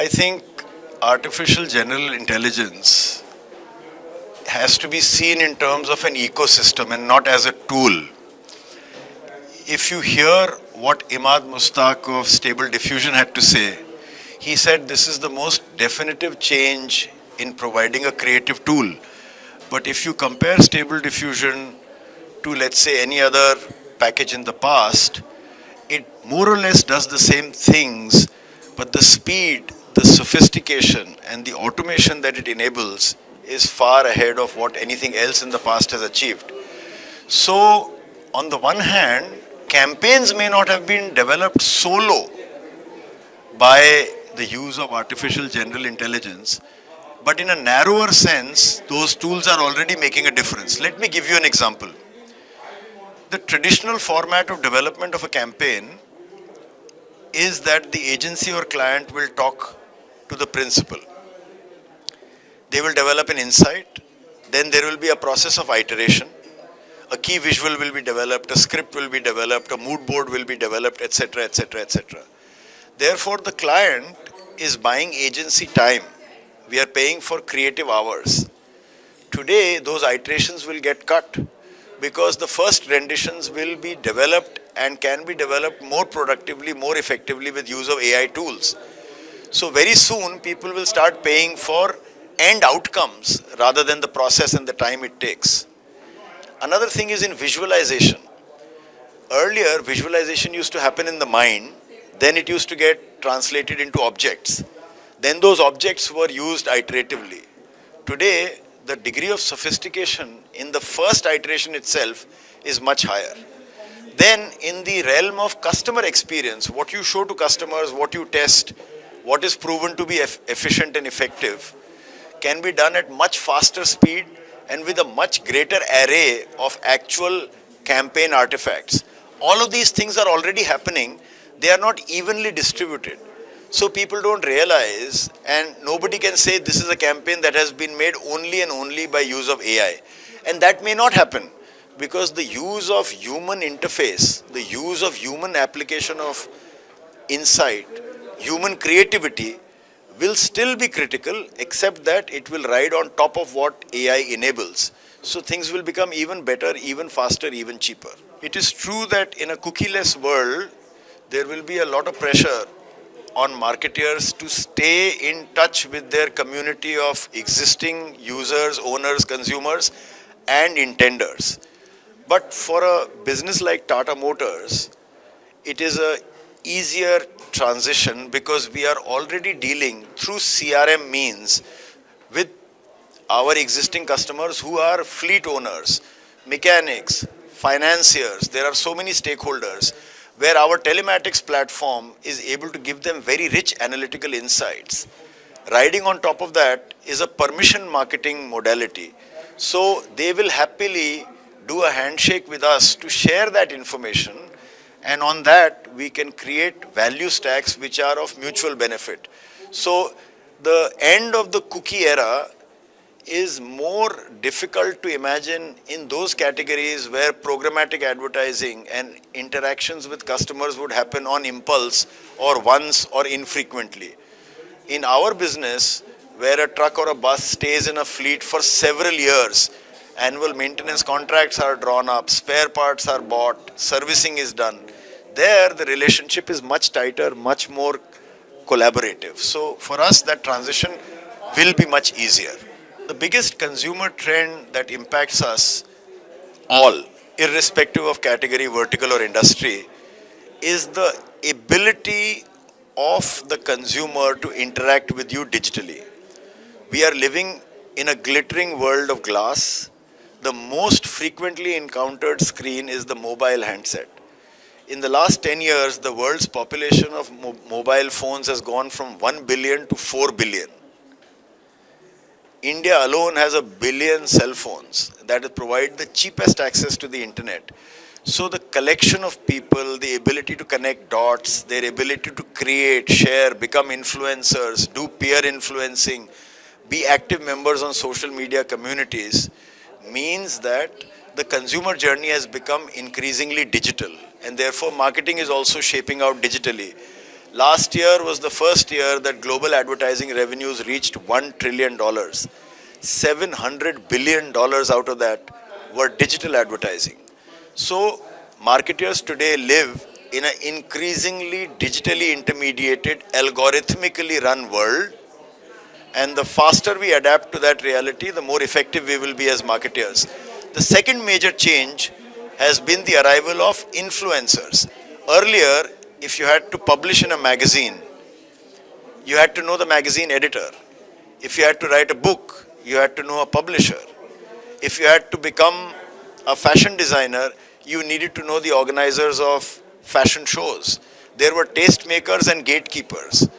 I think artificial general intelligence has to be seen in terms of an ecosystem and not as a tool. If you hear what Imad Mustaq of Stable Diffusion had to say, he said this is the most definitive change in providing a creative tool. But if you compare Stable Diffusion to, let's say, any other package in the past, it more or less does the same things, but the speed, the sophistication, and the automation that it enables is far ahead of what anything else in the past has achieved. So, on the one hand, campaigns may not have been developed solo by the use of artificial general intelligence, but in a narrower sense, those tools are already making a difference. Let me give you an example. The traditional format of development of a campaign is that the agency or client will talk to the principal. They will develop an insight, then there will be a process of iteration. A key visual will be developed, a script will be developed, a mood board will be developed, etc., etc., etc. Therefore, the client is buying agency time. We are paying for creative hours. Today, those iterations will get cut because the first renditions will be developed and can be developed more productively, more effectively with use of AI tools. So very soon, people will start paying for end outcomes rather than the process and the time it takes. Another thing is in visualization. Earlier, visualization used to happen in the mind, then it used to get translated into objects. Then those objects were used iteratively. Today, the degree of sophistication in the first iteration itself is much higher. Then, in the realm of customer experience, what you show to customers, what you test, what is proven to be efficient and effective, can be done at much faster speed and with a much greater array of actual campaign artifacts. All of these things are already happening. They are not evenly distributed. So people don't realize, and nobody can say this is a campaign that has been made only and only by use of AI. And that may not happen because the use of human interface, the use of human application of insight, human creativity will still be critical, except that it will ride on top of what AI enables. So things will become even better, even faster, even cheaper. It is true that in a cookie-less world, there will be a lot of pressure on marketers to stay in touch with their community of existing users, owners, consumers, and intenders. But for a business like Tata Motors, it is a easier transition because we are already dealing through CRM means with our existing customers who are fleet owners, mechanics, financiers. There are so many stakeholders where our telematics platform is able to give them very rich analytical insights. Riding on top of that is a permission marketing modality. So they will happily do a handshake with us to share that information, and on that we can create value stacks which are of mutual benefit. So the end of the cookie era is more difficult to imagine in those categories where programmatic advertising and interactions with customers would happen on impulse or once or infrequently. In our business, where a truck or a bus stays in a fleet for several years, annual maintenance contracts are drawn up, spare parts are bought, servicing is done. There, the relationship is much tighter, much more collaborative. So for us, that transition will be much easier. The biggest consumer trend that impacts us all, irrespective of category, vertical or industry, is the ability of the consumer to interact with you digitally. We are living in a glittering world of glass. The most frequently encountered screen is the mobile handset. In the last 10 years, the world's population of mobile phones has gone from 1 billion to 4 billion. India alone has 1 billion cell phones that provide the cheapest access to the internet. So the collection of people, the ability to connect dots, their ability to create, share, become influencers, do peer influencing, be active members on social media communities, means that the consumer journey has become increasingly digital, and therefore marketing is also shaping out digitally. Last year was the first year that global advertising revenues reached $1 trillion. $700 billion out of that were digital advertising. So, marketers today live in an increasingly digitally intermediated, algorithmically run world. And the faster we adapt to that reality, the more effective we will be as marketers. The second major change has been the arrival of influencers. Earlier, if you had to publish in a magazine, you had to know the magazine editor. If you had to write a book, you had to know a publisher. If you had to become a fashion designer, you needed to know the organizers of fashion shows. There were tastemakers and gatekeepers.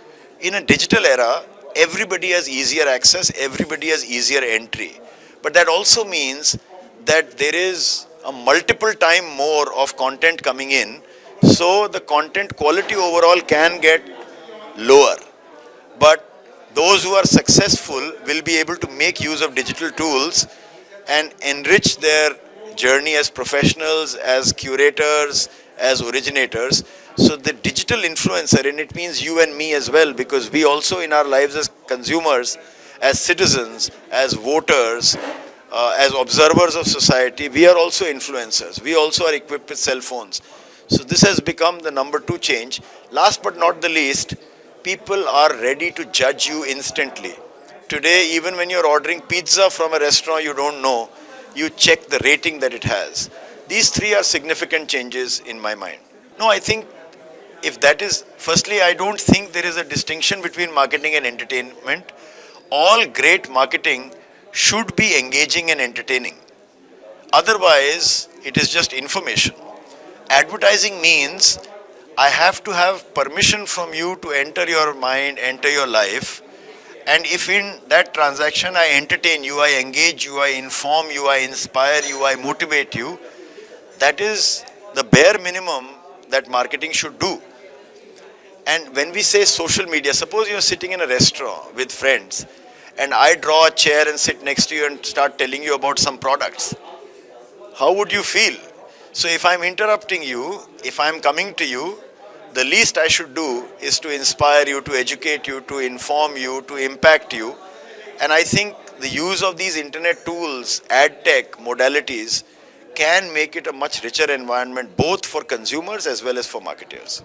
In a digital era, everybody has easier access, everybody has easier entry. But that also means that there is a multiple time more of content coming in, so the content quality overall can get lower. But those who are successful will be able to make use of digital tools and enrich their journey as professionals, as curators, as originators. So the digital influencer, and it means you and me as well, because we also in our lives as consumers, as citizens, as voters, as observers of society, we are also influencers. We also are equipped with cell phones. So this has become the number two change. Last but not the least, people are ready to judge you instantly. Today, even when you're ordering pizza from a restaurant you don't know, you check the rating that it has. These three are significant changes in my mind. No, I think if that is, firstly, I don't think there is a distinction between marketing and entertainment. All great marketing should be engaging and entertaining. Otherwise, it is just information. Advertising means I have to have permission from you to enter your mind, enter your life. And if in that transaction I entertain you, I engage you, I inform you, I inspire you, I motivate you, that is the bare minimum that marketing should do. And when we say social media, suppose you're sitting in a restaurant with friends and I draw a chair and sit next to you and start telling you about some products. How would you feel? So if I'm interrupting you, if I'm coming to you, the least I should do is to inspire you, to educate you, to inform you, to impact you. And I think the use of these internet tools, ad tech, modalities, can make it a much richer environment both for consumers as well as for marketers.